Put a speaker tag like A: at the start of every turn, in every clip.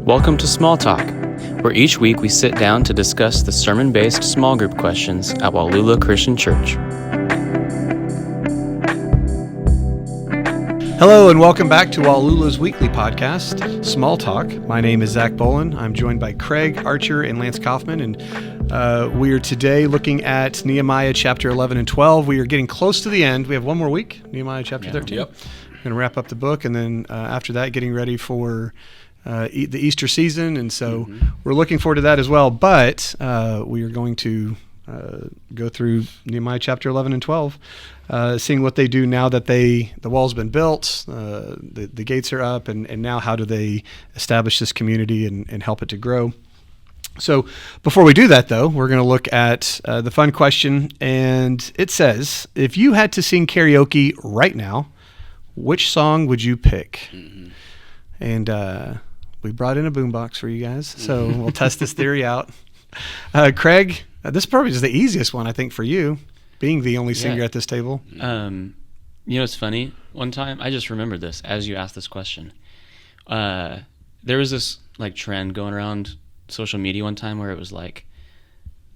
A: Welcome to Small Talk, where each week we sit down to discuss the sermon-based small group questions at Wallula Christian Church.
B: Hello and welcome back to Wallula's weekly podcast, Small Talk. My name is Zach Bolin. I'm joined by Craig Archer and Lance Kaufman, and we are today looking at Nehemiah chapter 11 and 12. We are getting close to the end. We have one more week, Nehemiah chapter 13.
C: Yep.
B: We're going to wrap up the book, and then after that, getting ready for the Easter season, and so we're looking forward to that as well. But we are going to go through Nehemiah chapter 11 and 12, seeing what they do now that the wall's been built, the gates are up, and now how do they establish this community and help it to grow. So before we do that, though, we're going to look at the fun question, and it says, if you had to sing karaoke right now, which song would you pick? And we brought in a boombox for you guys, so we'll test this theory out. Craig, this probably is the easiest one, I think, for you, being the only singer at this table.
A: You know, it's funny. One time, I just remembered this as you asked this question. There was this like trend going around social media one time where it was like,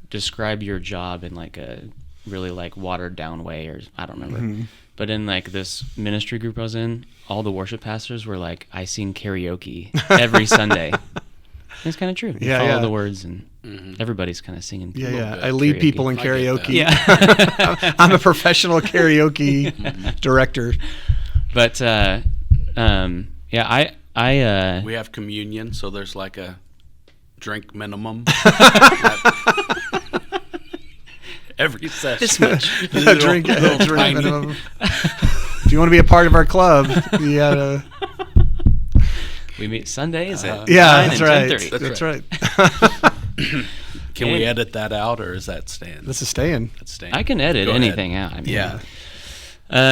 A: describe your job in like a really like watered down way, or I don't remember. But in like this ministry group I was in, all the worship pastors were like, I sing karaoke every Sunday. And it's kind of true. You follow the words, and everybo's kind of singing.
B: I lead people in karaoke.
A: Yeah.
B: I'm a professional karaoke director.
A: But I
C: we have communion, so there's like a drink minimum. Every session.
A: this much.
B: A drink minimum. If you want to be a part of our club, you gotta.
A: We meet Sundays at 9
B: that's
A: and
B: right.
A: 10:30.
B: That's right.
C: Can we edit that out, or is that staying?
B: This is staying.
C: That's staying.
A: I can edit
C: Go
A: anything
C: ahead.
A: out. I mean,
C: Yeah.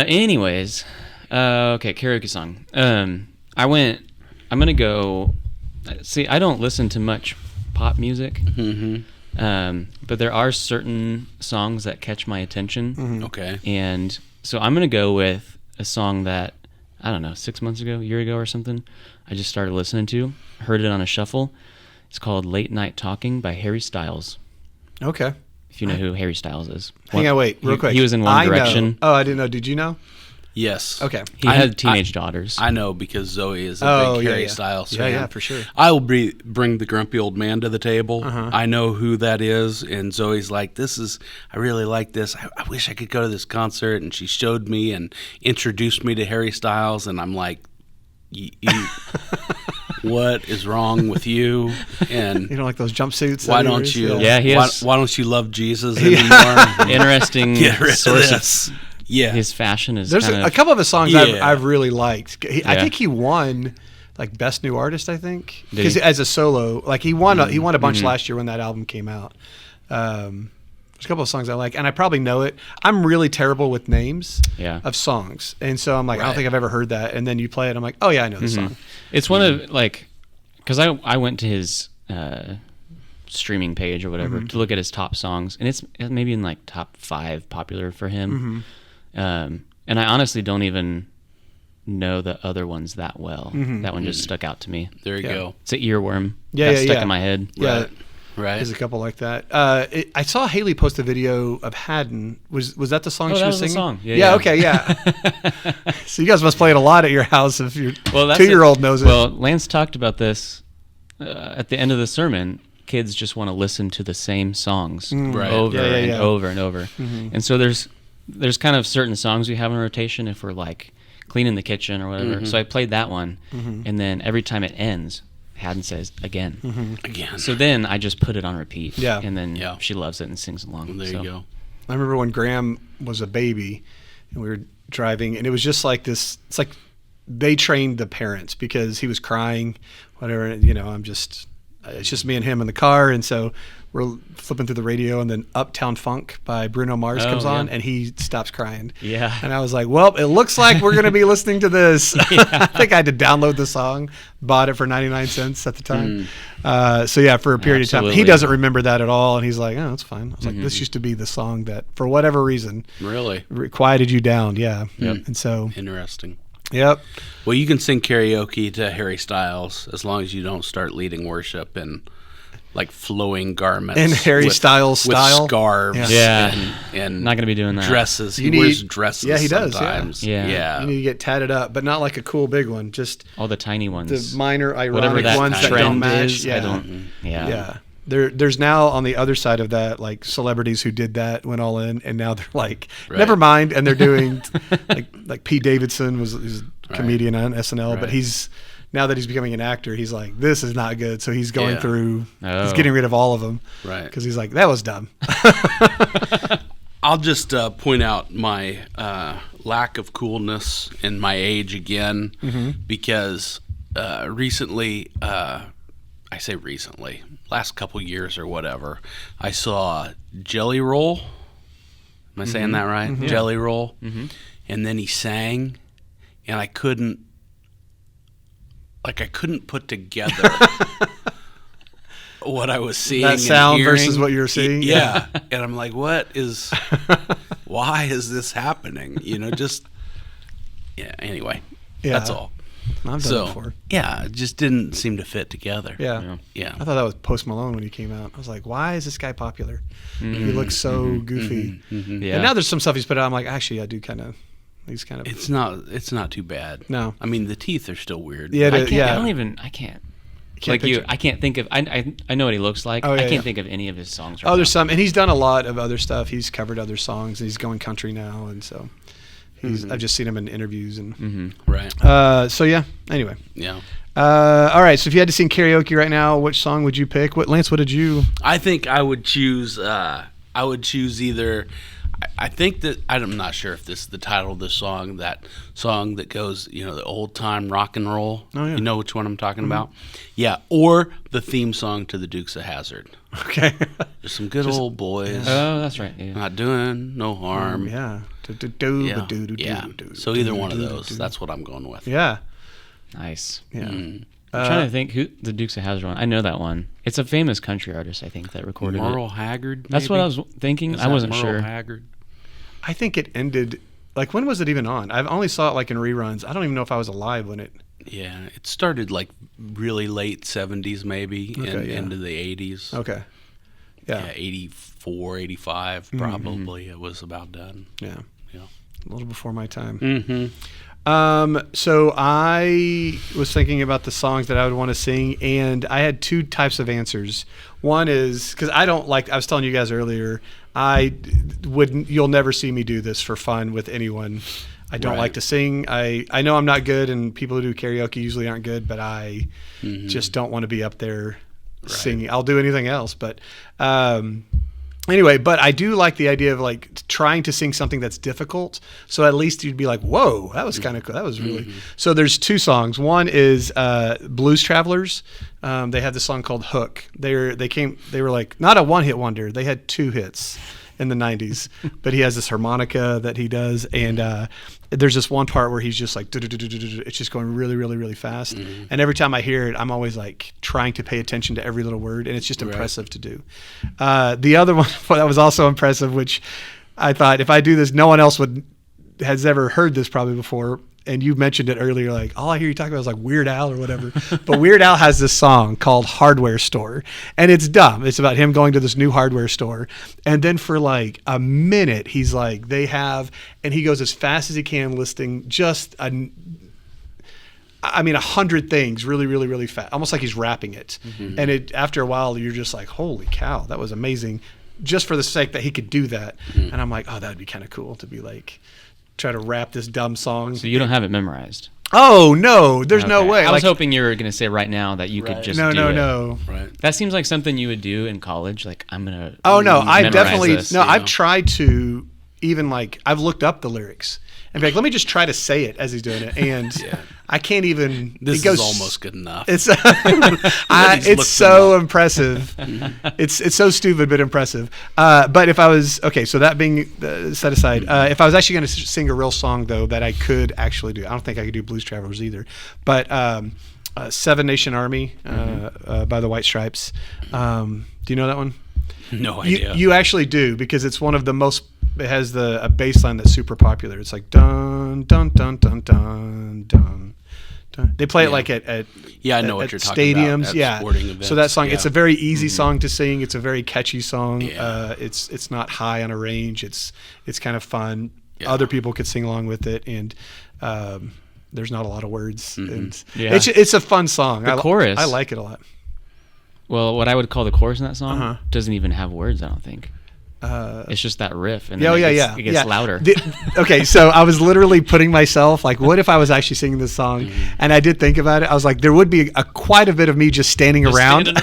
A: Anyways, okay, karaoke song. I'm gonna go. See, I don't listen to much pop music. But there are certain songs that catch my attention.
C: Okay.
A: And so I'm going to go with a song that, I don't know, 6 months ago, a year ago or something, I just started listening to, heard it on a shuffle. It's called Late Night Talking by Harry Styles.
B: Okay.
A: If you know who Harry Styles is.
B: Hang on, wait, real quick.
A: He was in One Direction.
B: Know. Oh, I didn't know. Did you know?
C: Yes.
B: Okay.
A: He had teenage daughters.
C: I know, because Zoe is a big Harry Styles fan.
B: Yeah, for sure.
C: I will bring the grumpy old man to the table. I know who that is, and Zoe's like, I really like this. I wish I could go to this concert, and she showed me and introduced me to Harry Styles, and I'm like, what is wrong with you? And
B: you don't like those jumpsuits?
C: Why don't you?
A: Yeah, he has,
C: why don't you love Jesus anymore?
A: Interesting
C: Get rid of
A: source
C: this.
A: of
C: Yeah,
A: his fashion is
B: There's
A: kind
B: a couple of his songs I've really liked. I
A: Yeah.
B: think he won like Best New Artist, I think,
A: Did
B: because
A: he?
B: as a solo, like he won a bunch last year when that album came out. There's a couple of songs I like, and I probably know it. I'm really terrible with names of songs, and so I'm like, I don't think I've ever heard that. And then you play it, I'm like, oh yeah, I know this song.
A: It's one of like, because I went to his streaming page or whatever to look at his top songs, and it's maybe in like top 5 popular for him. And I honestly don't even know the other ones that well. That one just stuck out to me.
C: there you go.
A: It's an earworm.
B: Yeah,
A: Got stuck in my head.
B: Yeah,
C: Right.
B: there's a couple like that. I saw Haley post a video of Haddon. Was that the song she
A: that
B: was
A: was the
B: singing?
A: song. Yeah.
B: Okay, yeah. So you guys must play it a lot at your house if your
A: That's
B: 2-year-old knows it.
A: Well, Lance talked about this at the end of the sermon. Kids just want to listen to the same songs
C: Right.
A: over and
B: Yeah.
A: over and over. And so there's kind of certain songs we have in rotation if we're like cleaning the kitchen or whatever. So I played that one, and then every time it ends, Haddon says again.
C: Again.
A: So then I just put it on repeat.
B: Yeah.
A: And then she loves it and sings along.
C: There you go.
B: I remember when Graham was a baby and we were driving, and it was just like this. It's like they trained the parents because he was crying, whatever. It's just me and him in the car, and so we're flipping through the radio, and then Uptown Funk by Bruno Mars comes on, and he stops crying.
A: Yeah.
B: And I was like, well, it looks like we're going to be listening to this. I think I had to download the song, bought it for 99 cents at the time. For a period of time. He doesn't remember that at all, and he's like, oh, that's fine. I was like, this used to be the song that, for whatever reason,
C: Really?
B: quieted you down. Yeah. And so
C: Interesting.
B: Yep.
C: Well, you can sing karaoke to Harry Styles as long as you don't start leading worship in like flowing garments
B: And Harry Styles
C: with
B: style.
C: scarves,
A: Yeah.
C: and
A: Not going to be doing that.
C: dresses.
B: You
C: He wears
B: need-
C: dresses.
B: Yeah, he does, yeah.
C: Sometimes.
A: Yeah.
B: You need to get tatted up, but not like a cool big one. Just
A: All the tiny ones.
B: the minor ironic
A: Whatever that
B: ones that don't
A: trend
B: match.
A: is,
B: Yeah.
A: I don't. Yeah.
B: Yeah. There's now on the other side of that, like celebrities who did that went all in, and now they're like,
C: Right.
B: never mind, and they're doing like Pete Davidson was a
C: Right.
B: comedian on SNL, but
C: Right.
B: he's now that he's becoming an actor, he's like, this is not good, so he's going
C: Yeah.
B: through, he's
A: Oh.
B: getting rid of all of them,
C: Right.
B: Because he's like, that was dumb.
C: I'll just point out my lack of coolness in my age again, because recently, I say recently, last couple years or whatever, I saw Jelly Roll. Am I saying that right? Jelly Roll. And then he sang, and I couldn't put together what I was seeing.
B: That
C: and
B: sound
C: hearing.
B: versus what you were seeing?
C: Yeah. And I'm like, why is this happening? Just, yeah, anyway,
B: Yeah.
C: that's all.
B: I've done it before.
C: Yeah, it just didn't seem to fit together.
B: Yeah.
C: Yeah.
B: I thought that was Post Malone when he came out. I was like, why is this guy popular? He looks so goofy.
A: Yeah.
B: And now there's some stuff he's put out. I'm like, actually, I do kind of. He's kind of.
C: It's not too bad.
B: No.
C: I mean, the teeth are still weird.
B: Yeah,
A: I can't.
B: yeah.
A: I can't.
B: Can't
A: Like you,
B: picture-
A: I can't think of. I know what he looks like.
B: Oh, yeah,
A: I can't
B: yeah.
A: think of any of his songs. Right
B: Oh, there's
A: now.
B: some, and he's done a lot of other stuff. He's covered other songs, and he's going country now, and so I've just seen him in interviews, and
C: Right.
B: so yeah. Anyway,
C: Yeah.
B: all right. So if you had to sing karaoke right now, which song would you pick? Lance? What did you?
C: I think I would choose. I would choose either. I think that I'm not sure if this is the title of the song. That song that goes, the old time rock and roll.
B: Oh, yeah.
C: You know which one I'm talking about? Yeah. Or the theme song to the Dukes of Hazzard.
B: Okay.
C: There's some good old boys.
A: Oh, that's right. Yeah.
C: Not doing no harm.
B: Yeah.
C: Yeah. So either one of those. That's what I'm going with.
B: Yeah.
A: Nice.
B: Yeah.
A: I'm trying to think who the Dukes of Hazzard one. I know that one. It's a famous country artist, I think, that recorded
C: Merle
A: it.
C: Haggard.
A: That's what
C: maybe?
A: I was thinking.
C: Is
A: I
C: that
A: wasn't
C: Merle
A: sure.
C: Haggard?
B: I think it ended. Like, when was it even on? I've only saw it like in reruns. I don't even know if I was alive when it.
C: Yeah, it started like really late 70s maybe and
B: Okay, yeah.
C: into the 80s.
B: Okay. Yeah.
C: Yeah, 84, 85 probably it was about done.
B: Yeah.
C: Yeah.
B: A little before my time.
C: Mm-hmm.
B: So I was thinking about the songs that I would want to sing, and I had two types of answers. One is because I don't like. I was telling you guys earlier. You'll never see me do this for fun with anyone. I don't
C: Right.
B: like to sing. I know I'm not good, and people who do karaoke usually aren't good, but I just don't want to be up there singing. I'll do anything else, but anyway, but I do like the idea of like trying to sing something that's difficult. So at least you'd be like, whoa, that was kind of cool. That was really, so there's two songs. One is Blues Travelers. They had this song called Hook. They were like not a one-hit wonder. They had two hits in the 90s, but he has this harmonica that he does. And there's this one part where he's just like, it's just going really, really, really fast. And every time I hear it, I'm always like trying to pay attention to every little word. And it's just impressive to do. The other one that was also impressive, which I thought if I do this, no one else has ever heard this probably before. And you mentioned it earlier, like all I hear you talking about is like Weird Al or whatever. But Weird Al has this song called Hardware Store. And it's dumb. It's about him going to this new hardware store. And then for like a minute, he's like, and he goes as fast as he can listing just 100 things really, really, really fast. Almost like he's rapping it. And after a while, you're just like, holy cow, that was amazing. Just for the sake that he could do that. And I'm like, oh, that would be kind of cool to be like, try to rap this dumb song.
A: So you don't have it memorized?
B: Oh, no, there's no
A: Okay.
B: way.
A: I was
B: Like,
A: hoping you were going to say right now that you could just do it.
B: No.
C: Right.
A: That seems like something you would do in college. Like, I'm going to
B: Oh, no, I
A: memorize
B: definitely,
A: this.
B: I've tried to even like, I've looked up the lyrics and be like, let me just try to say it as he's doing it. And I can't even,
C: This
B: it goes,
C: is almost good enough.
B: It's
C: He's
B: it's
C: looked
B: so impressive. It's so stupid but impressive. But if I was so that being set aside, if I was actually going to sing a real song though that I could actually do, I don't think I could do Blues Travelers either. But Seven Nation Army by the White Stripes. Do you know that one?
C: No idea.
B: You actually do because it's one of the most It has a bass line that's super popular. It's like dun dun dun dun dun dun. They play it like at
C: I know what you're talking
B: stadiums,
C: about. At sporting events.
B: So that song,
C: yeah.
B: it's a very easy song to sing. It's a very catchy song.
C: Yeah.
B: It's not high on a range. It's kind of fun.
C: Yeah.
B: Other people could sing along with it, and there's not a lot of words. And it's a fun song.
A: The chorus,
B: I like it a lot.
A: Well, what I would call the chorus in that song doesn't even have words, I don't think. It's just that riff, and it gets louder.
B: Okay, so I was literally putting myself, like, what if I was actually singing this song? And I did think about it. I was like, there would be quite a bit of me just standing around.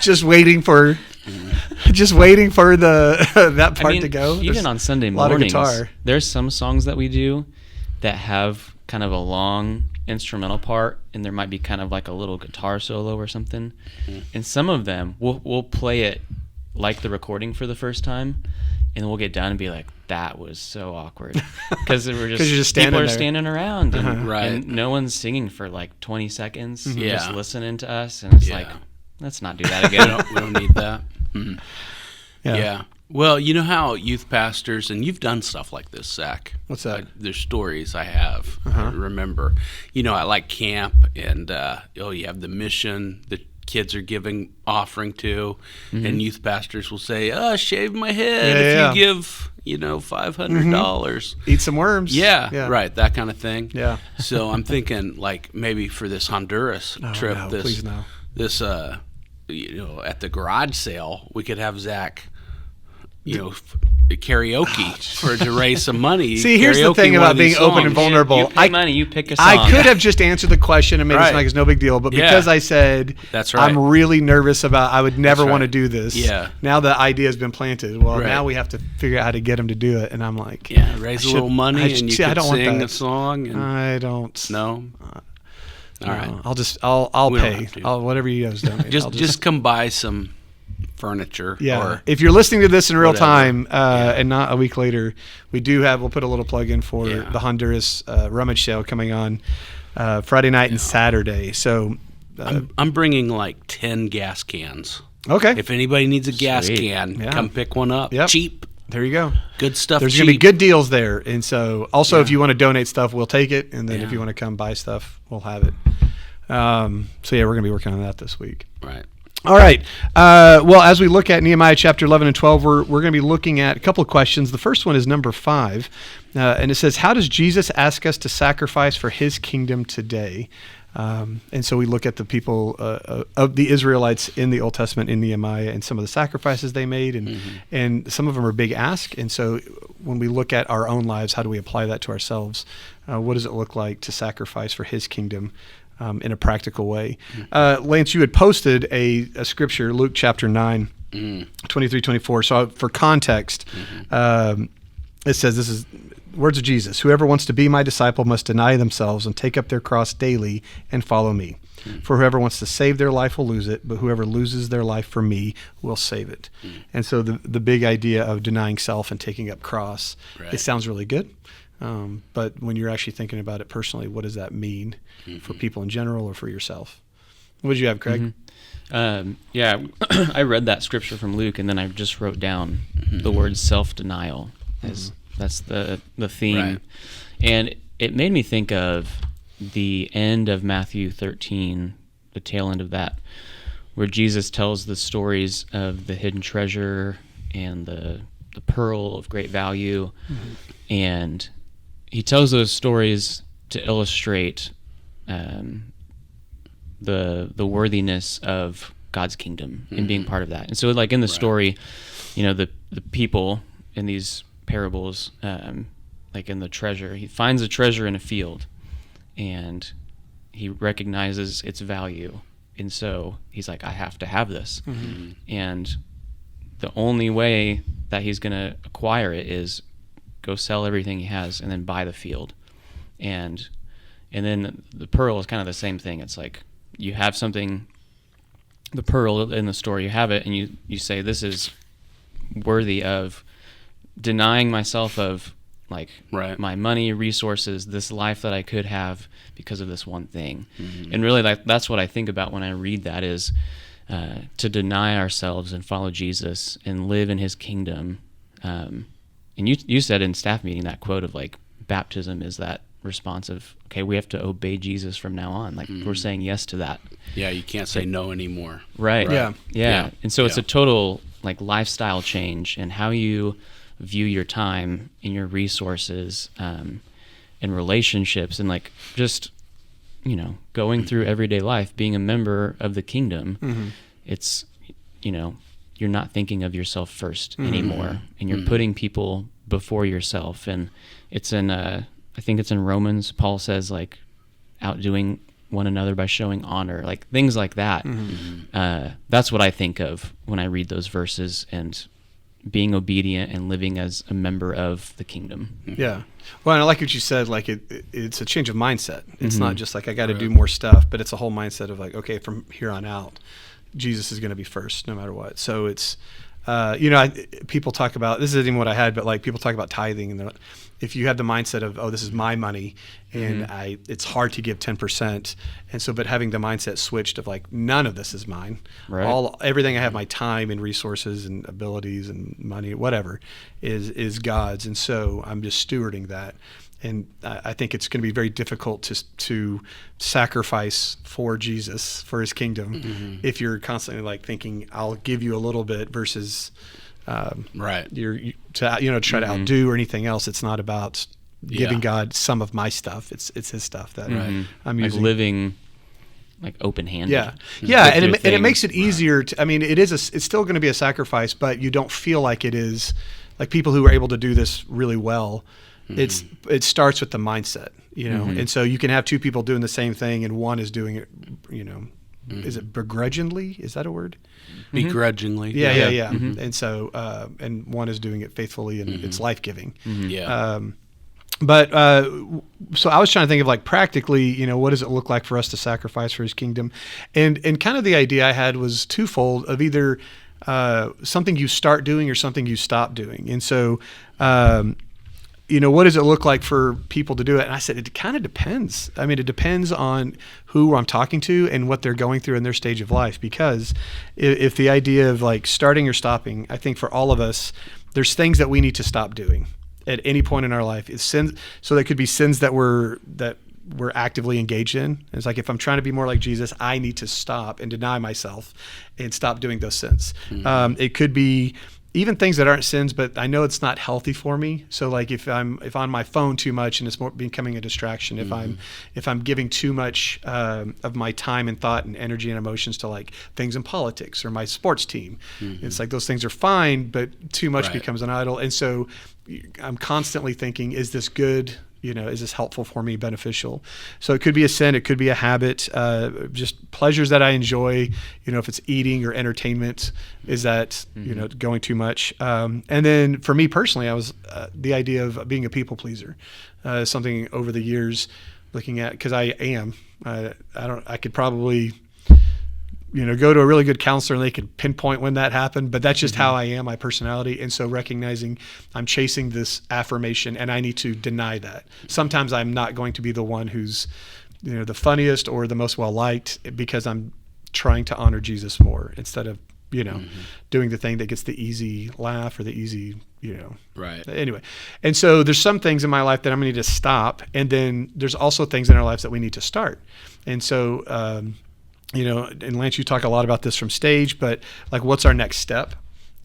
B: just waiting for the that part to go.
A: Even on Sunday mornings, there's some songs that we do that have kind of a long instrumental part, and there might be kind of like a little guitar solo or something. And some of them we'll play it like the recording for the first time, and we'll get done and be like, that was so awkward, because we're just people are standing around and, and no one's singing for like 20 seconds just listening to us, and it's like, let's not do that again.
C: we don't need that. Yeah. Well, you know how youth pastors, and you've done stuff like this, Zach.
B: What's that?
C: There's stories I have. I remember, I like camp, and you have the mission that kids are giving offering to, and youth pastors will say, shave my head if you give, $500.
B: Eat some worms.
C: Yeah, right, that kind of thing.
B: Yeah.
C: So I'm thinking, like, maybe for this Honduras trip, this at the garage sale, we could have Zach, karaoke to raise some money.
B: See, here's the thing about being open and vulnerable.
A: You pay money, you pick a song.
B: I could have just answered the question and made it sound like it's no big deal, but because I said I'm really nervous about, I would never want to do this.
C: Yeah.
B: Now the idea has been planted. Well, now we have to figure out how to get him to do it, and I'm like,
C: raise a little money and you can sing a song. And
B: I don't.
C: No. All right.
B: I'll pay. Whatever you guys do.
C: Just come buy some furniture.
B: Or if you're listening to this in real time and not a week later, we'll put a little plug in for the Honduras rummage sale coming on Friday night and Saturday. So
C: I'm bringing like 10 gas cans.
B: Okay.
C: If anybody needs a gas can, come pick one up.
B: Yep.
C: Cheap.
B: There you go.
C: Good stuff.
B: There's going to be good deals there. And so also if you want to donate stuff, we'll take it. And then if you want to come buy stuff, we'll have it. So we're going to be working on that this week.
C: Right.
B: All right. Well, as we look at Nehemiah chapter 11 and 12, we're going to be looking at a couple of questions. The first one is number 5. And it says, how does Jesus ask us to sacrifice for his kingdom today? And so we look at the people of the Israelites in the Old Testament in Nehemiah and some of the sacrifices they made, and some of them are big ask. And so when we look at our own lives, how do we apply that to ourselves? What does it look like to sacrifice for his kingdom in a practical way? Lance, you had posted a scripture, Luke chapter 9, 23-24. So for context, it says, this is words of Jesus, whoever wants to be my disciple must deny themselves and take up their cross daily and follow me. For whoever wants to save their life will lose it, but whoever loses their life for me will save it. And so the big idea of denying self and taking up cross, it sounds really good. But when you're actually thinking about it personally, what does that mean for people in general or for yourself? What did you have, Craig?
A: I read that scripture from Luke, and then I just wrote down the word self-denial as that's the theme. Right. And it made me think of the end of Matthew 13, the tail end of that, where Jesus tells the stories of the hidden treasure and the pearl of great value. And he tells those stories to illustrate the worthiness of God's kingdom and being part of that. And so, like in the story, the people in these parables, like in the treasure, he finds a treasure in a field, and he recognizes its value, and so he's like, I have to have this. And the only way that he's going to acquire it is go sell everything he has and then buy the field. And then the pearl is kind of the same thing. It's like you have something, the pearl in the story, you have it, and you say, this is worthy of denying myself of like my money, resources, this life that I could have because of this one thing. And really that's what I think about when I read that is to deny ourselves and follow Jesus and live in his kingdom and you said in staff meeting that quote of like baptism is that response of, okay, we have to obey Jesus from now on. Like we're saying yes to that.
C: Yeah, you can't say no anymore.
A: Right.
B: Yeah.
A: And so it's a total like lifestyle change in how you view your time and your resources, and relationships, and like just, going through everyday life, being a member of the kingdom. It's, you're not thinking of yourself first anymore, and you're putting people before yourself. And it's in, I think it's in Romans, Paul says like outdoing one another by showing honor, like things like that. That's what I think of when I read those verses, and being obedient and living as a member of the kingdom.
B: Yeah. Well, and I like what you said, like it's a change of mindset. It's not just like I got to do more stuff, but it's a whole mindset of like, okay, from here on out, Jesus is going to be first no matter what. So it's, people talk about, this isn't even what I had, but like people talk about tithing, and if you have the mindset of, oh, this is my money, and it's hard to give 10%. And so, but having the mindset switched of like, none of this is mine.
A: Right.
B: Everything I have, my time and resources and abilities and money, whatever, is God's. And so I'm just stewarding that. And I think it's going to be very difficult to sacrifice for Jesus, for his kingdom, if you're constantly like thinking, I'll give you a little bit versus you're try to outdo or anything else. It's not about giving God some of my stuff. It's his stuff that I'm
A: like
B: using.
A: living like open-handed.
B: Yeah, and it makes it easier to, I mean, it's still going to be a sacrifice, but you don't feel like it is like people who are able to do this really well. It starts with the mindset, and so you can have two people doing the same thing, and one is doing it, is it begrudgingly? Is that a word?
C: Begrudgingly.
B: Yeah. And so, and one is doing it faithfully, and it's life-giving. But so I was trying to think of like practically, what does it look like for us to sacrifice for his kingdom? And kind of the idea I had was twofold of either something you start doing or something you stop doing. And so, what does it look like for people to do it? And I said, it kind of depends. I mean, it depends on who I'm talking to and what they're going through in their stage of life. Because if the idea of like starting or stopping, I think for all of us, there's things that we need to stop doing at any point in our life. It's sins. So there could be sins that we're actively engaged in. It's like, if I'm trying to be more like Jesus, I need to stop and deny myself and stop doing those sins. It could be even things that aren't sins, but I know it's not healthy for me. So like if I'm on my phone too much and it's more becoming a distraction, if I'm giving too much of my time and thought and energy and emotions to like things in politics or my sports team, it's like those things are fine, but too much becomes an idol. And so I'm constantly thinking, is this good? Is this helpful for me, beneficial? So it could be a sin, it could be a habit, just pleasures that I enjoy, if it's eating or entertainment, is that, going too much? And then for me personally, I was the idea of being a people pleaser, something over the years looking at, because I am, I could probably, go to a really good counselor and they could pinpoint when that happened, but that's just how I am, my personality. And so recognizing I'm chasing this affirmation and I need to deny that. Sometimes I'm not going to be the one who's, the funniest or the most well-liked, because I'm trying to honor Jesus more instead of, doing the thing that gets the easy laugh or the easy, Anyway. And so there's some things in my life that I'm going to need to stop. And then there's also things in our lives that we need to start. And so, and Lance, you talk a lot about this from stage, but like, what's our next step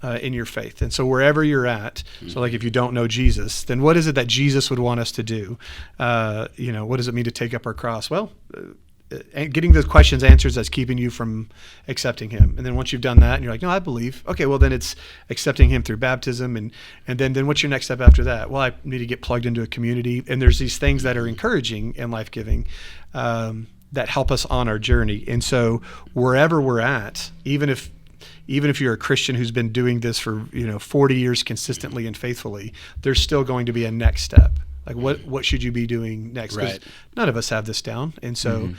B: in your faith? And so wherever you're at, so like if you don't know Jesus, then what is it that Jesus would want us to do? What does it mean to take up our cross? Well, getting those questions answered that's keeping you from accepting him. And then once you've done that and you're like, no, I believe. Okay, well then it's accepting him through baptism. And then what's your next step after that? Well, I need to get plugged into a community. And there's these things that are encouraging and life-giving, that help us on our journey. And so wherever we're at, even if you're a Christian who's been doing this for 40 years consistently and faithfully, there's still going to be a next step. Like what should you be doing next? Because none of us have this down. And so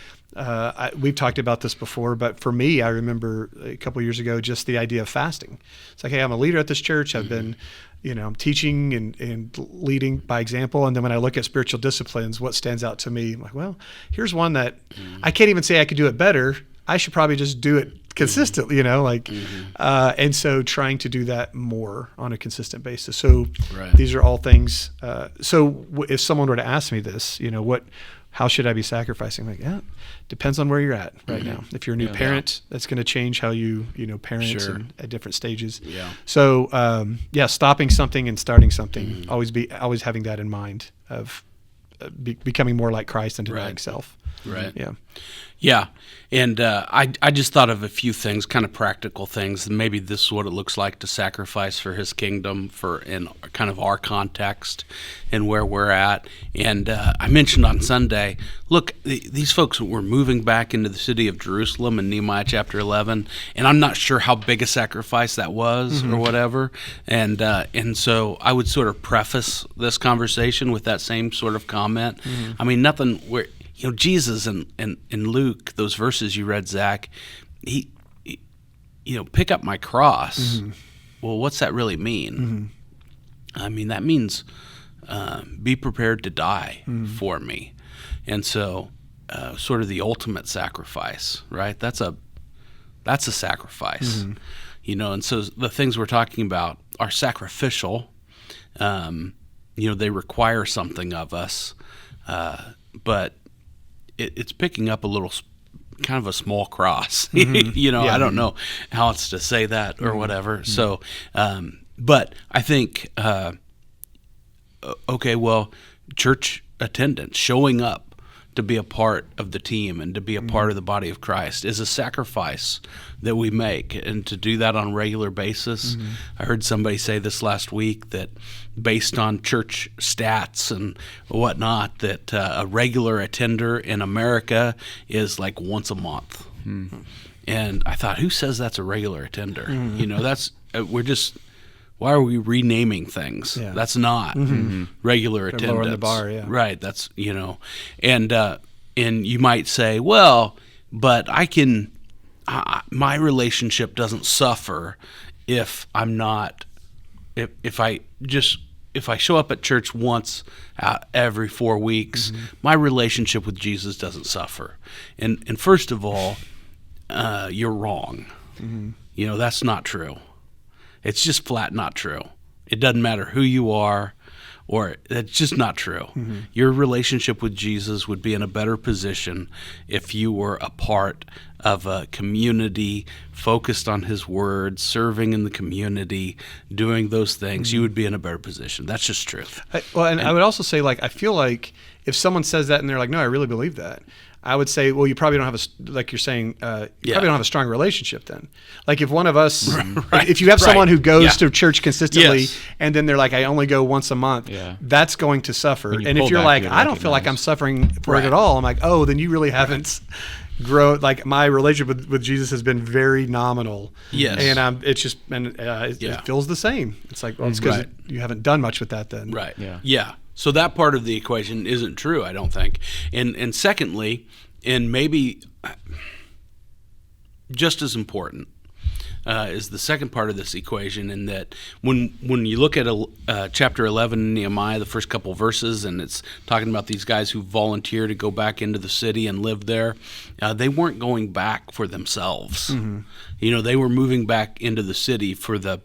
B: we've talked about this before, but for me, I remember a couple of years ago, just the idea of fasting. It's like, hey, I'm a leader at this church. I've been I'm teaching and leading by example. And then when I look at spiritual disciplines, what stands out to me, I'm like, well, here's one that I can't even say I could do it better. I should probably just do it consistently, and so trying to do that more on a consistent basis. So these are all things. If someone were to ask me this, how should I be sacrificing? Like, depends on where you're at right now. If you're a new parent, that's going to change how you parent at different stages. Yeah. So stopping something and starting something. Always having that in mind of becoming more like Christ and denying self.
C: Right.
B: Yeah.
C: Yeah. And I just thought of a few things, kind of practical things. Maybe this is what it looks like to sacrifice for his kingdom in kind of our context and where we're at. And I mentioned on Sunday, look, these folks were moving back into the city of Jerusalem in Nehemiah chapter 11. And I'm not sure how big a sacrifice that was or whatever. And so I would sort of preface this conversation with that same sort of comment. I mean, nothing where... Jesus in Luke, those verses you read, Zach, he pick up my cross. Well, what's that really mean? I mean, that means be prepared to die for me. And so sort of the ultimate sacrifice, right? That's a sacrifice, and so the things we're talking about are sacrificial. They require something of us, but it's picking up a little kind of a small cross. I don't know how else to say that or whatever. So, but I think, church attendance, showing up to be a part of the team and to be a part of the body of Christ is a sacrifice that we make, and to do that on a regular basis. I heard somebody say this last week that based on church stats and whatnot, that a regular attender in America is like once a month. And I thought, who says that's a regular attender? Why are we renaming things? Yeah. That's not regular attendance.
B: Lowering the bar, yeah.
C: Right. That's and you might say, well, but my relationship doesn't suffer if I'm not, if I show up at church once every 4 weeks, my relationship with Jesus doesn't suffer. And first of all, you're wrong. That's not true. It's just flat not true. It doesn't matter who you are, or it's just not true. Your relationship with Jesus would be in a better position if you were a part of a community focused on his word, serving in the community, doing those things. You would be in a better position. That's just truth.
B: I would also say, I feel like if someone says that and they're like, no, I really believe that, I would say, well, you probably don't have like you're saying, probably don't have a strong relationship then. Like if one of us, if you have someone who goes to church consistently and then they're like, I only go once a month, that's going to suffer. And if you're like, I don't feel like I'm suffering for it at all, I'm like, oh, then you really haven't grown. Like my relationship with Jesus has been very nominal.
C: Yes.
B: And it's just, it feels the same. It's like, well, it's because you haven't done much with that then.
C: Right. Yeah. So that part of the equation isn't true, I don't think. And secondly, and maybe just as important, is the second part of this equation, in that when you look at chapter 11 in Nehemiah, the first couple verses, and it's talking about these guys who volunteer to go back into the city and live there, they weren't going back for themselves. They were moving back into the city for the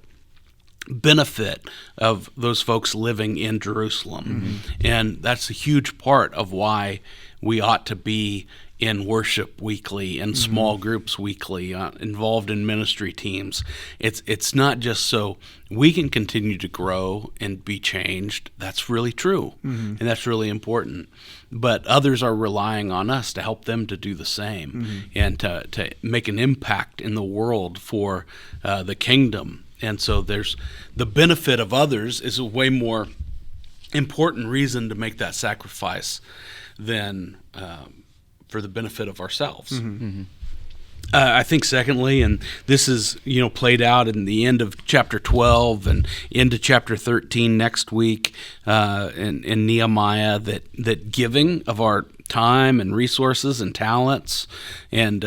C: benefit of those folks living in Jerusalem. And that's a huge part of why we ought to be in worship weekly, in small groups weekly, involved in ministry teams. It's not just so we can continue to grow and be changed. That's really true, and that's really important. But others are relying on us to help them to do the same and to make an impact in the world for the kingdom. And so there's the benefit of others is a way more important reason to make that sacrifice than for the benefit of ourselves. I think secondly, and this is played out in the end of chapter 12 and into chapter 13 next week in Nehemiah, that giving of our time and resources and talents and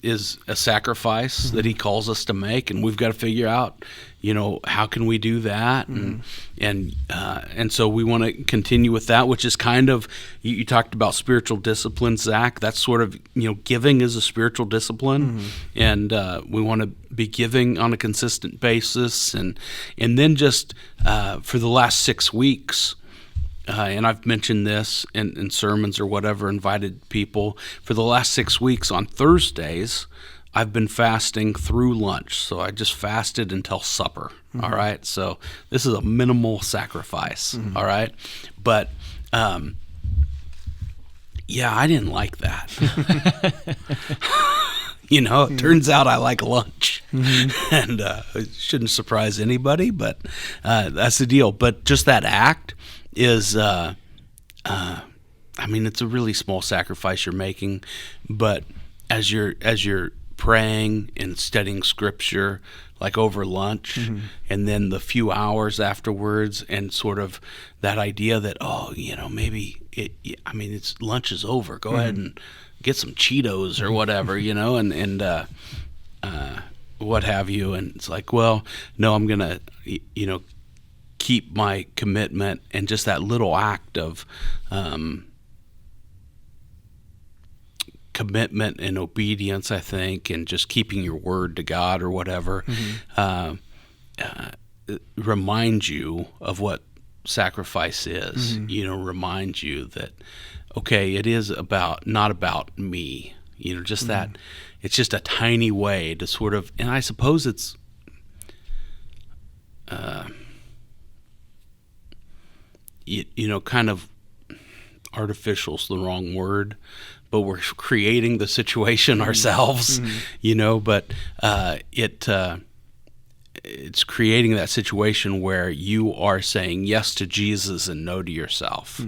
C: is a sacrifice that he calls us to make, and we've got to figure out how can we do that? And so we want to continue with that, which is kind of, you talked about spiritual discipline, Zach. That's sort of, giving is a spiritual discipline, and we want to be giving on a consistent basis, and then just for the last 6 weeks. And I've mentioned this in sermons or whatever, invited people. For the last 6 weeks on Thursdays, I've been fasting through lunch. So I just fasted until supper, all right? So this is a minimal sacrifice, all right? But, I didn't like that. It turns out I like lunch. And it shouldn't surprise anybody, but that's the deal. But just that act is, it's a really small sacrifice you're making, but as you're praying and studying scripture, like over lunch, and then the few hours afterwards, and sort of that idea that, maybe it's lunch is over. Go ahead and get some Cheetos or whatever, and what have you. And it's like, well, no, I'm gonna, keep my commitment, and just that little act of commitment and obedience, I think, and just keeping your word to God or whatever, reminds you of what sacrifice is. Reminds you that, okay, it is not about me. Just that it's just a tiny way to sort of, and I suppose it's kind of artificial's the wrong word, but we're creating the situation ourselves, but it's creating that situation where you are saying yes to Jesus and no to yourself,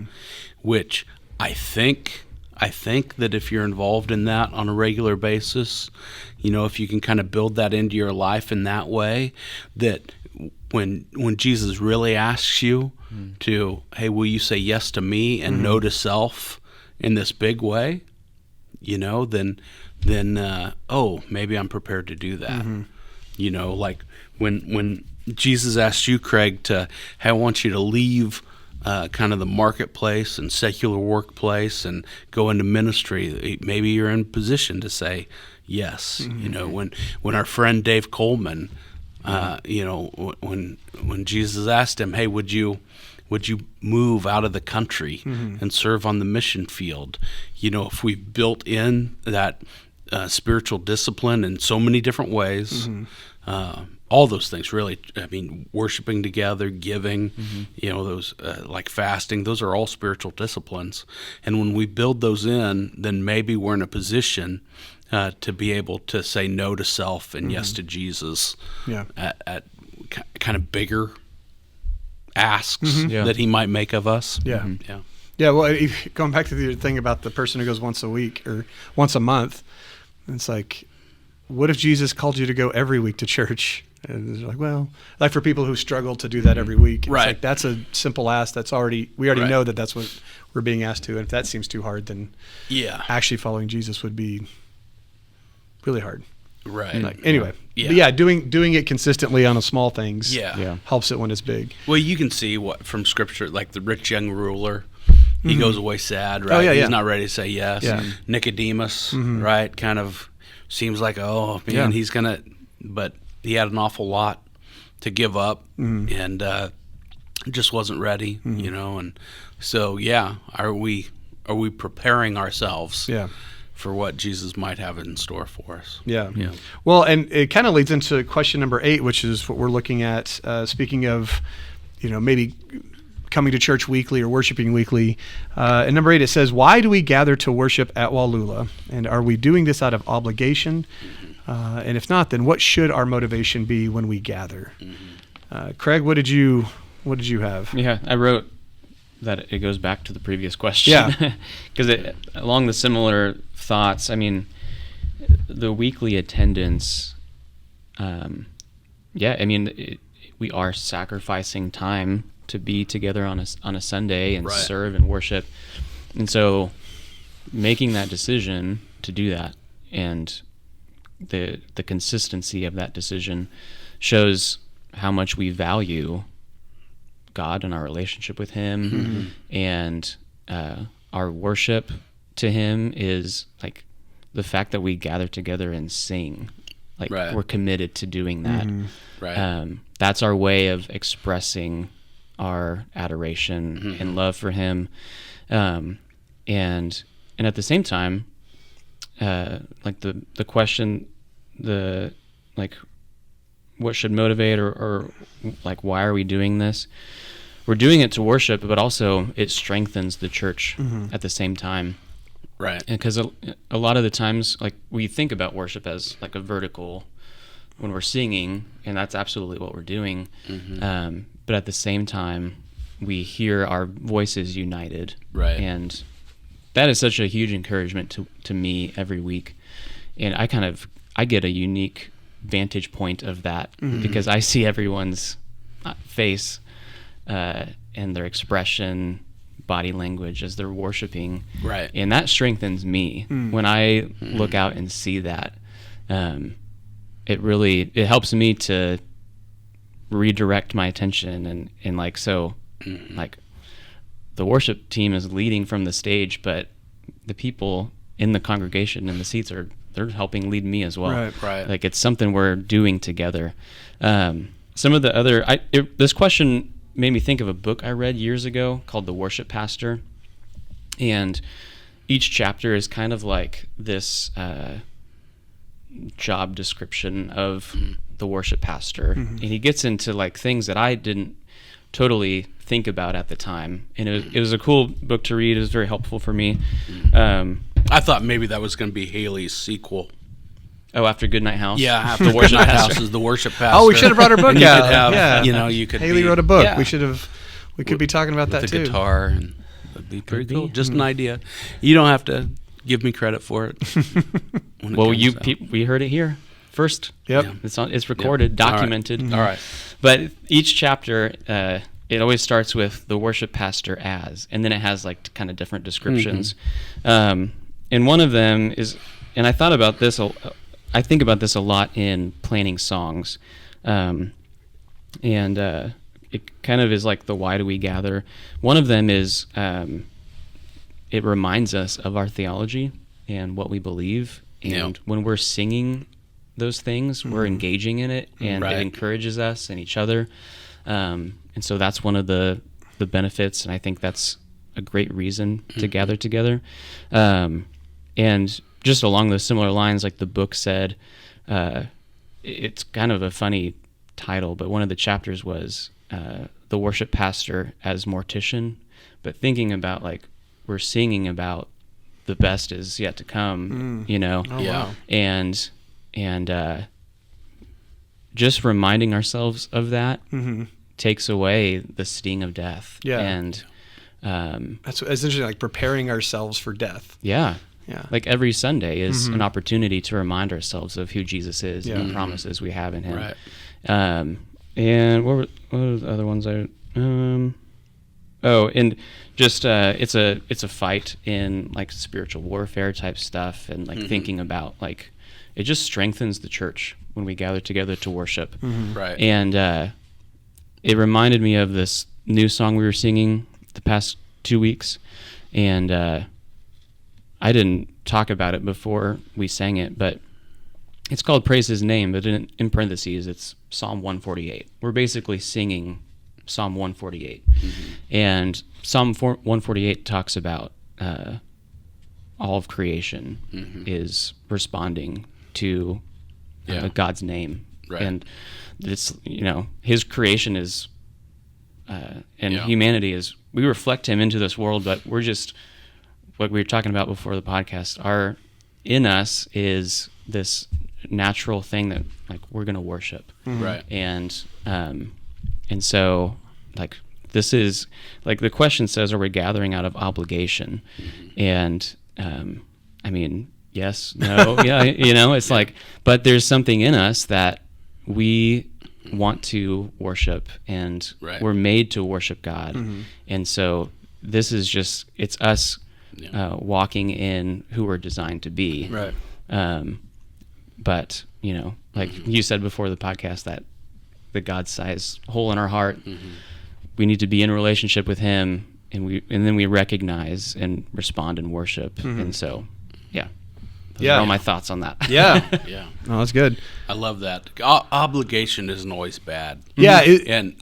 C: which I think that if you're involved in that on a regular basis, if you can kind of build that into your life in that way, that when Jesus really asks you to, hey, will you say yes to me and no to self in this big way, then maybe I'm prepared to do that. Like when Jesus asked you, Craig, to, hey, I want you to leave kind of the marketplace and secular workplace and go into ministry, maybe you're in position to say yes. When our friend Dave Coleman, when Jesus asked him, hey, would you move out of the country and serve on the mission field? If we built in that spiritual discipline in so many different ways, all those things really, worshiping together, giving, those like fasting, those are all spiritual disciplines. And when we build those in, then maybe we're in a position to be able to say no to self and yes to Jesus at kind of bigger asks that he might make of us.
B: Yeah, well, going back to the thing about the person who goes once a week or once a month, it's like, what if Jesus called you to go every week to church? And it's like, well, like for people who struggle to do that every week, it's like, that's a simple ask. We already know that that's what we're being asked to. And if that seems too hard, then actually following Jesus would be really hard.
C: Right.
B: Like, anyway, but doing it consistently on the small things helps it when it's big.
C: Well, you can see what from Scripture, like the rich young ruler, he goes away sad, right? He's not ready to say yes. Nicodemus, right? Kind of seems like, oh man, he's gonna, but he had an awful lot to give up, and just wasn't ready, And so, are we preparing ourselves? For what Jesus might have in store for us. Yeah.
B: Well, and it kind of leads into question number 8, which is what we're looking at. Speaking of, maybe coming to church weekly or worshiping weekly. And number 8, it says, why do we gather to worship at Wallula? And are we doing this out of obligation? And if not, then what should our motivation be when we gather? Craig, what did you have?
A: Yeah, I wrote that it goes back to the previous question. Because along the similar thoughts, the weekly attendance, we are sacrificing time to be together on a Sunday and serve and worship. And so making that decision to do that and the consistency of that decision shows how much we value God and our relationship with him, and our worship to him is like the fact that we gather together and sing. Like we're committed to doing that. That's our way of expressing our adoration and love for him. And at the same time, like the question, like what should motivate or like why are we doing this? We're doing it to worship, but also it strengthens the church at the same time.
C: Right.
A: Because a lot of the times, like we think about worship as like a vertical when we're singing, and that's absolutely what we're doing. But at the same time, we hear our voices united.
C: Right.
A: And that is such a huge encouragement to me every week. And I get a unique vantage point of that because I see everyone's face and their expression, body language as they're worshiping.
C: Right.
A: And that strengthens me when I look out and see that. It helps me to redirect my attention and like, so like the worship team is leading from the stage, but the people in the congregation in the seats they're helping lead me as well.
C: Right.
A: Like it's something we're doing together. Some of the other, this question made me think of a book I read years ago called The Worship Pastor. And each chapter is kind of like this job description of the worship pastor. And he gets into like things that I didn't totally think about at the time. And it was a cool book to read. It was very helpful for me.
C: I thought maybe that was going to be Haley's sequel.
A: Oh, after Goodnight House?
C: Yeah, after the Worship House is the worship pastor.
B: Oh, we should have brought our book out.
C: You could
B: Haley wrote a book. Yeah. We could be talking about that
C: with
B: too.
C: The guitar, and that'd be pretty cool. Just an idea. You don't have to give me credit for it.
A: Well, we heard it here first.
B: Yep.
A: Yeah. It's recorded, documented.
C: All right.
A: But each chapter, it always starts with the worship pastor as, and then it has like kind of different descriptions. And one of them is, and I thought about this. I think about this a lot in planning songs, and it kind of is like the why do we gather. One of them is it reminds us of our theology and what we believe, and when we're singing those things, we're engaging in it, and it encourages us and each other, and so that's one of the benefits, and I think that's a great reason to gather together. And just along those similar lines, like the book said, it's kind of a funny title, but one of the chapters was the worship pastor as mortician, but thinking about like we're singing about the best is yet to come,
B: Wow.
A: and just reminding ourselves of that takes away the sting of death.
B: Yeah.
A: And
B: that's interesting, like preparing ourselves for death.
A: Yeah. Like every Sunday is
B: Mm-hmm.
A: an opportunity to remind ourselves of who Jesus is and the promises we have in him.
C: Right.
A: And what were the other ones? And just it's a fight in like spiritual warfare type stuff, and like thinking about like it just strengthens the church when we gather together to worship.
C: Right.
A: And it reminded me of this new song we were singing the past 2 weeks, and I didn't talk about it before we sang it, but it's called Praise His Name, but in parentheses, it's Psalm 148. We're basically singing Psalm 148. And Psalm 148 talks about all of creation is responding to God's name.
C: Right.
A: And it's, his creation is, and humanity is, we reflect him into this world, but we're just, what we were talking about before the podcast, in us is this natural thing that like we're going to worship.
C: Right.
A: And so like this is like the question says, are we gathering out of obligation? And I mean, yes, no, yeah, it's like, but there's something in us that we want to worship, and we're made to worship God. And so this is just, it's us walking in who we're designed to be.
B: Right.
A: But like you said before the podcast, that the God-sized hole in our heart. We need to be in a relationship with Him, and then we recognize and respond in worship. And so, those are all my thoughts on that.
B: Yeah.
C: Yeah.
B: Oh, that's good.
C: I love that. Obligation isn't always bad.
B: Yeah,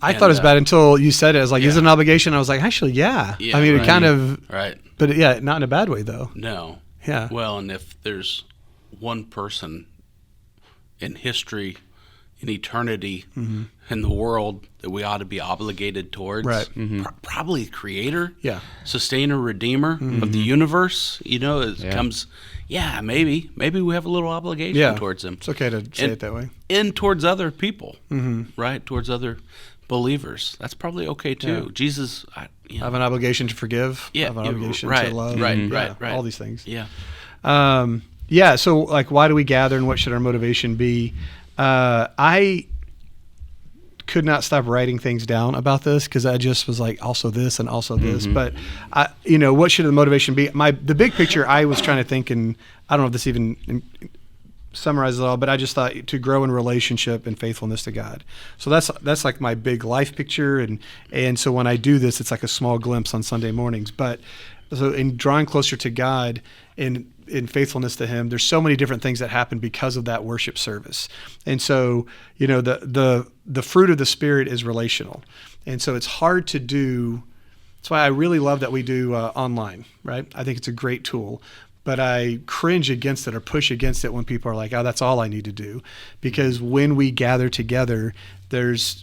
C: I
B: thought it was bad until you said it. I was like, is it an obligation? I was like, actually, yeah.
C: Yeah,
B: I mean,
C: right.
B: it kind of,
C: Right.
B: but yeah, not in a bad way, though.
C: No.
B: Yeah.
C: Well, and if there's one person in history, in eternity, in the world that we ought to be obligated towards,
B: Right.
C: Probably Creator,
B: Yeah.
C: Sustainer, Redeemer of the universe, it comes, maybe we have a little obligation towards Him.
B: It's okay to say it that way.
C: And towards other people, right? Towards other believers. That's probably okay too.
B: Yeah.
C: Jesus,
B: I have an obligation to forgive. I have an obligation to love.
C: Right.
B: All these things.
C: Yeah.
B: So like, why do we gather and what should our motivation be? I could not stop writing things down about this because I just was like, also this and also this. But, what should the motivation be? The big picture I was trying to think, and I don't know if this even summarizes it all, but I just thought to grow in relationship and faithfulness to God. So that's like my big life picture. And so when I do this, it's like a small glimpse on Sunday mornings. But so in drawing closer to God and in faithfulness to Him, there's so many different things that happen because of that worship service. And so, the fruit of the Spirit is relational. And so it's hard to do. That's why I really love that we do online, right? I think it's a great tool. But I cringe against it or push against it when people are like, oh, that's all I need to do. Because when we gather together,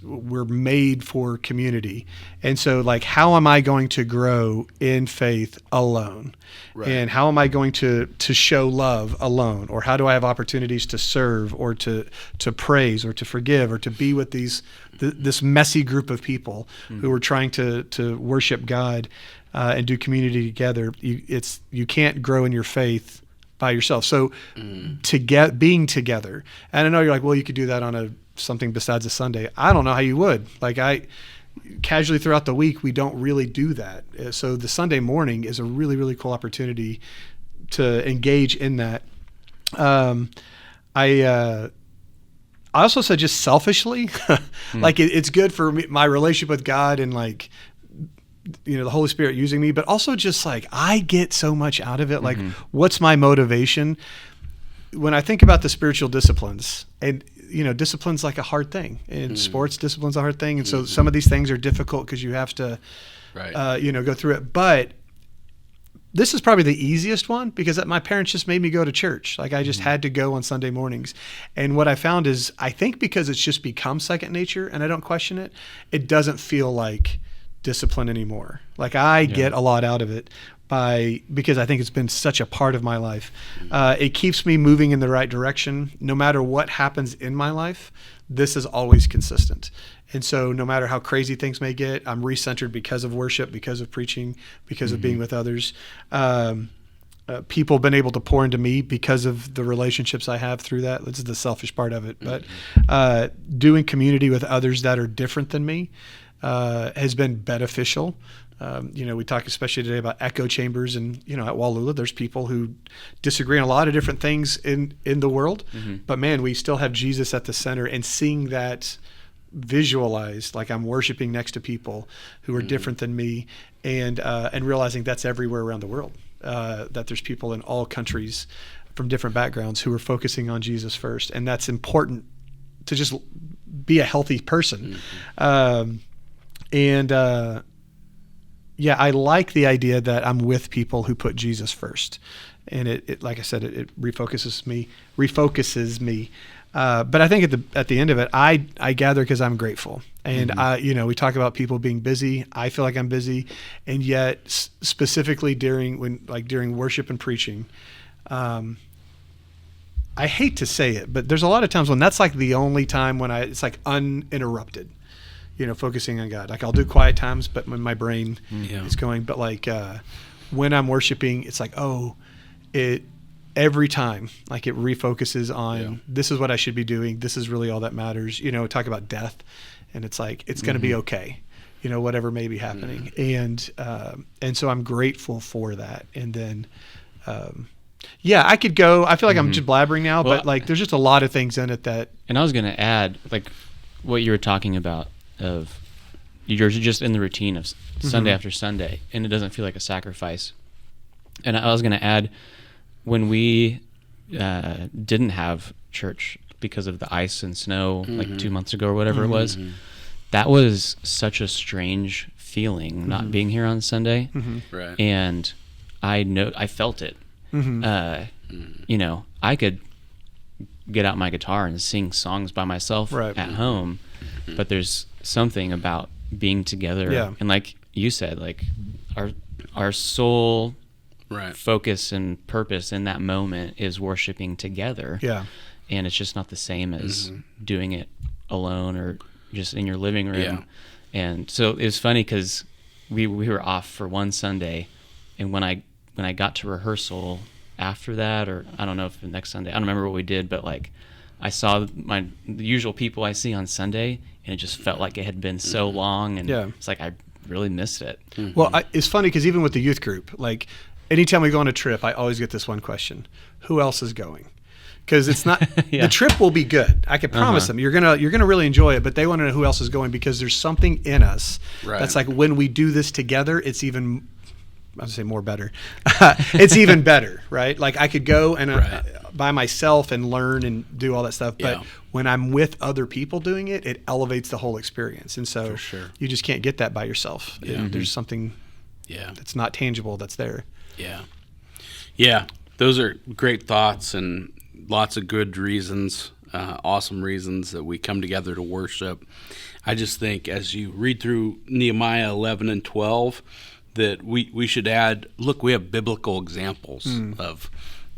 B: we're made for community. And so like, how am I going to grow in faith alone? Right. And how am I going to show love alone? Or how do I have opportunities to serve or to praise or to forgive or to be with this messy group of people who are trying to worship God and do community together? You can't grow in your faith by yourself. So being together, and I know you're like, well, you could do that on something besides a Sunday. I don't know how you would. Like casually throughout the week, we don't really do that. So the Sunday morning is a really, really cool opportunity to engage in that. I also said just selfishly, like it's good for me, my relationship with God and like, the Holy Spirit using me, but also just like, I get so much out of it. Like, what's my motivation? When I think about the spiritual disciplines, and, discipline's like a hard thing. In sports, discipline's a hard thing. And so some of these things are difficult because you have to, go through it. But this is probably the easiest one because my parents just made me go to church. Like I just had to go on Sunday mornings. And what I found is, I think because it's just become second nature and I don't question it, it doesn't feel like discipline anymore. Like I get a lot out of it because I think it's been such a part of my life. It keeps me moving in the right direction. No matter what happens in my life, this is always consistent. And so no matter how crazy things may get, I'm recentered because of worship, because of preaching, because of being with others. People have been able to pour into me because of the relationships I have through that. This is the selfish part of it. But doing community with others that are different than me has been beneficial. We talk especially today about echo chambers, and at Wallula, there's people who disagree on a lot of different things in the world, but man, we still have Jesus at the center, and seeing that visualized, like I'm worshiping next to people who are different than me, and realizing that's everywhere around the world, that there's people in all countries from different backgrounds who are focusing on Jesus first, and that's important to just be a healthy person. I like the idea that I'm with people who put Jesus first, and it like I said, it refocuses me. But I think at the end of it, I gather because I'm grateful, and we talk about people being busy. I feel like I'm busy, and yet specifically during worship and preaching, I hate to say it, but there's a lot of times when that's like the only time when it's like uninterrupted. Focusing on God. Like I'll do quiet times, but when my brain is going, but like when I'm worshiping, it's like, every time, like it refocuses on this is what I should be doing. This is really all that matters. Talk about death, and it's like, it's going to be okay, whatever may be happening. And so I'm grateful for that. And then, I could go, I feel like I'm just blabbering now, but like, there's just a lot of things in it that.
A: And I was going to add, like, what you were talking about of you're just in the routine of Sunday after Sunday, and it doesn't feel like a sacrifice. And I was going to add, when we didn't have church because of the ice and snow like 2 months ago or whatever it was, that was such a strange feeling not being here on Sunday.
C: Right.
A: And I felt it. You know, I could get out my guitar and sing songs by myself at home, but there's something about being together. And like you said, like our sole focus and purpose in that moment is worshiping together. And it's just not the same as doing it alone or just in your living room. And so it was funny because we were off for one Sunday, and when I got to rehearsal after that, or I don't know if the next Sunday, I don't remember what we did, but like I saw the usual people I see on Sunday, and it just felt like it had been so long, and it's like I really missed it.
B: Well, it's funny because even with the youth group, like anytime we go on a trip, I always get this one question: who else is going? Because it's not the trip will be good. I can promise them you're gonna really enjoy it. But they want to know who else is going, because there's something in us that's like when we do this together, it's even. I would say more better. It's even better, right? Like I could go and by myself and learn and do all that stuff, but when I'm with other people doing it, it elevates the whole experience. And so you just can't get that by yourself. There's something that's not tangible that's there.
C: Yeah. Those are great thoughts and lots of good reasons, awesome reasons that we come together to worship. I just think as you read through Nehemiah 11 and 12, that we should add, look, we have biblical examples of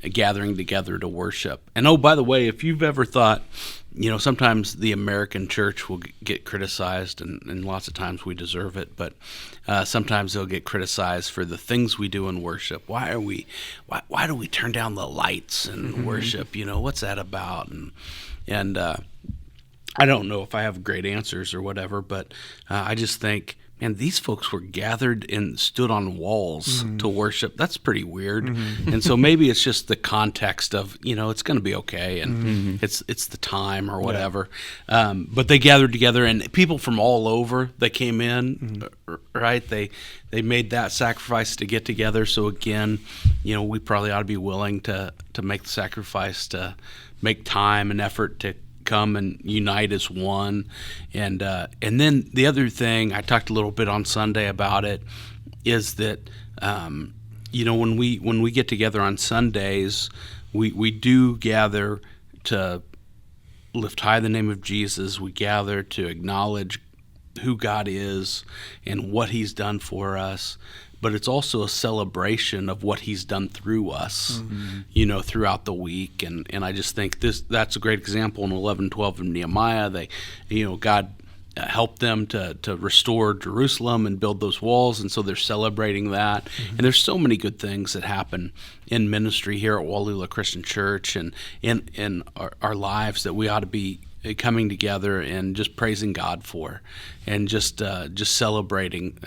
C: gathering together to worship. And oh, by the way, if you've ever thought, you know, sometimes the American church will get criticized, and lots of times we deserve it, but sometimes they'll get criticized for the things we do in worship. Why do we turn down the lights and worship? You know, what's that about? And I don't know if I have great answers or whatever, but I just think, man, these folks were gathered and stood on walls to worship. That's pretty weird. And so maybe it's just the context of, you know, it's going to be okay, and it's the time or whatever. But they gathered together, and people from all over, they came in, right? They made that sacrifice to get together. So again, you know, we probably ought to be willing to make the sacrifice, to make time and effort to come and unite as one. And then the other thing, I talked a little bit on Sunday about it, is that you know, when we get together on Sundays, we do gather to lift high the name of Jesus. We gather to acknowledge who God is and what he's done for us, but it's also a celebration of what he's done through us, you know, throughout the week. And I just think that's a great example in 11:12 of Nehemiah. They, you know, God helped them to restore Jerusalem and build those walls, and so they're celebrating that. And there's so many good things that happen in ministry here at Wallula Christian Church and in our lives that we ought to be coming together and just praising God for, and just celebrating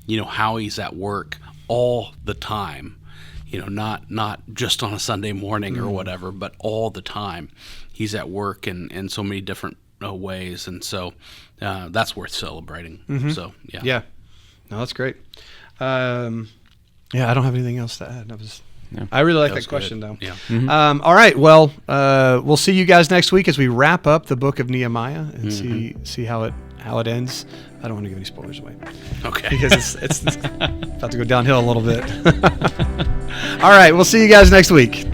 C: you know, how he's at work all the time, you know, not just on a Sunday morning or whatever, but all the time he's at work in so many different ways. And so that's worth celebrating. So, yeah. No,
B: that's great. I don't have anything else to add. I really like that question, though. All right. Well, we'll see you guys next week as we wrap up the book of Nehemiah and see how it ends. I don't want to give any spoilers away.
C: Okay.
B: Because it's about to go downhill a little bit. All right. We'll see you guys next week.